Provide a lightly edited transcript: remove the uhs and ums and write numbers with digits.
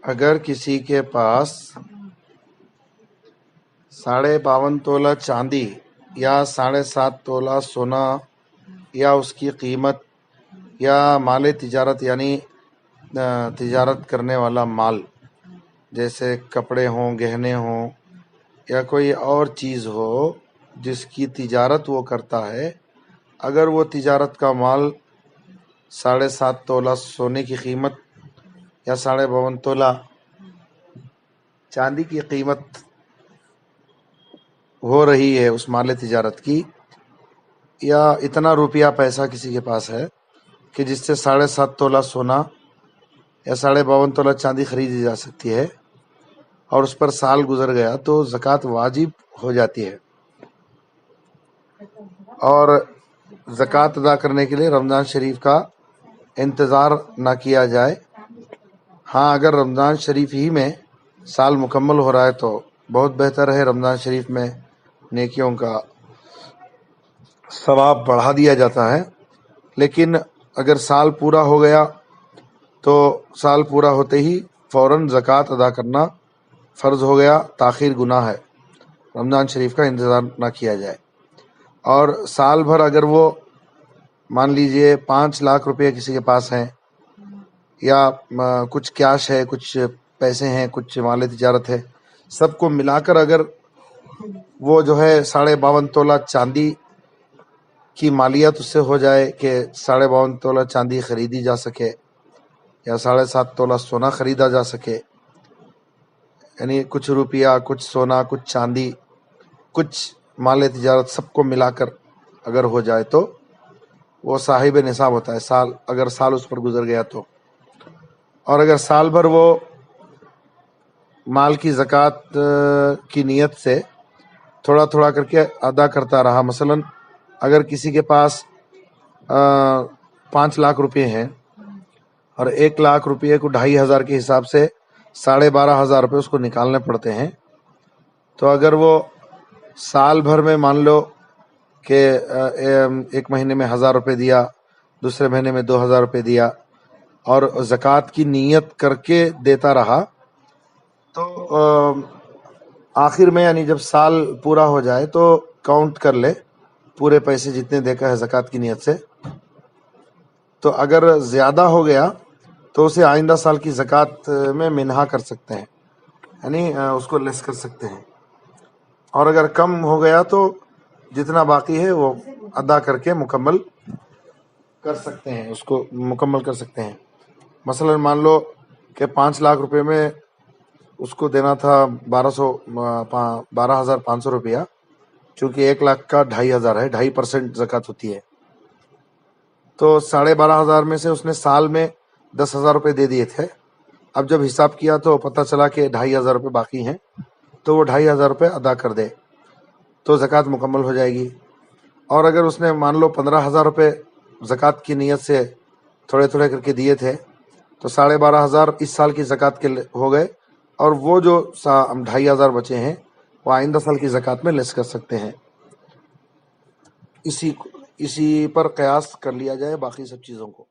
اگر کسی کے پاس 52.5 تولہ چاندی یا 7.5 تولہ سونا یا اس کی قیمت یا مال تجارت یعنی تجارت کرنے والا مال جیسے کپڑے ہوں، گہنے ہوں یا کوئی اور چیز ہو جس کی تجارت وہ کرتا ہے، اگر وہ تجارت کا مال 7.5 تولہ سونے کی قیمت یا 52.5 تولہ چاندی کی قیمت ہو رہی ہے اس مال تجارت کی، یا اتنا روپیہ پیسہ کسی کے پاس ہے کہ جس سے 7.5 تولہ سونا یا 52.5 تولہ چاندی خریدی جا سکتی ہے، اور اس پر سال گزر گیا تو زکوٰۃ واجب ہو جاتی ہے۔ اور زکوٰۃ ادا کرنے کے لیے رمضان شریف کا انتظار نہ کیا جائے۔ ہاں، اگر رمضان شریف ہی میں سال مکمل ہو رہا ہے تو بہت بہتر ہے، رمضان شریف میں نیکیوں کا ثواب بڑھا دیا جاتا ہے۔ لیکن اگر سال پورا ہو گیا تو سال پورا ہوتے ہی فوراً زکوٰۃ ادا کرنا فرض ہو گیا، تاخیر گناہ ہے، رمضان شریف کا انتظار نہ کیا جائے۔ اور سال بھر اگر وہ مان لیجئے 5 لاکھ روپے کسی کے پاس ہیں، یا کچھ کیش ہے، کچھ پیسے ہیں، کچھ مال تجارت ہے، سب کو ملا کر اگر وہ جو ہے 52.5 تولہ چاندی کی مالیت اس سے ہو جائے کہ 52.5 تولہ چاندی خریدی جا سکے یا 7.5 تولہ سونا خریدا جا سکے، یعنی کچھ روپیہ، کچھ سونا، کچھ چاندی، کچھ مال تجارت سب کو ملا کر اگر ہو جائے تو وہ صاحب نصاب ہوتا ہے، اگر سال اس پر گزر گیا تو۔ اور اگر سال بھر وہ مال کی زکوٰۃ کی نیت سے تھوڑا تھوڑا کر کے ادا کرتا رہا، مثلا اگر کسی کے پاس 5 لاکھ روپے ہیں اور 1 لاکھ روپے کو 2,500 کے حساب سے 12,500 روپے اس کو نکالنے پڑتے ہیں، تو اگر وہ سال بھر میں مان لو کہ ایک مہینے میں 1,000 روپے دیا، دوسرے مہینے میں 2,000 روپے دیا، اور زکوٰۃ کی نیت کر کے دیتا رہا، تو آخر میں یعنی جب سال پورا ہو جائے تو کاؤنٹ کر لے پورے پیسے جتنے دیکھا ہے زکوٰۃ کی نیت سے، تو اگر زیادہ ہو گیا تو اسے آئندہ سال کی زکوٰۃ میں منہا کر سکتے ہیں، یعنی اس کو لیس کر سکتے ہیں۔ اور اگر کم ہو گیا تو جتنا باقی ہے وہ ادا کر کے مکمل کر سکتے ہیں، اس کو مکمل کر سکتے ہیں۔ مثلا مان لو کہ 5 لاکھ روپے میں اس کو دینا تھا 12,500 روپیہ، چونکہ 1 لاکھ کا 2,500 ہے، 2.5% زکوٰۃ ہوتی ہے، تو 12,500 میں سے اس نے سال میں 10,000 روپے دے دیے تھے۔ اب جب حساب کیا تو پتہ چلا کہ 2,500 روپے باقی ہیں، تو وہ 2,500 روپے ادا کر دے تو زکوٰۃ مکمل ہو جائے گی۔ اور اگر اس نے مان لو 15,000 روپے زکوٰۃ کی نیت سے تھوڑے تھوڑے کر کے دیے تھے، تو 12,500 اس سال کی زکوٰۃ کے ہو گئے، اور وہ جو 2,500 بچے ہیں وہ آئندہ سال کی زکوٰۃ میں لیس کر سکتے ہیں۔ اسی پر قیاس کر لیا جائے باقی سب چیزوں کو۔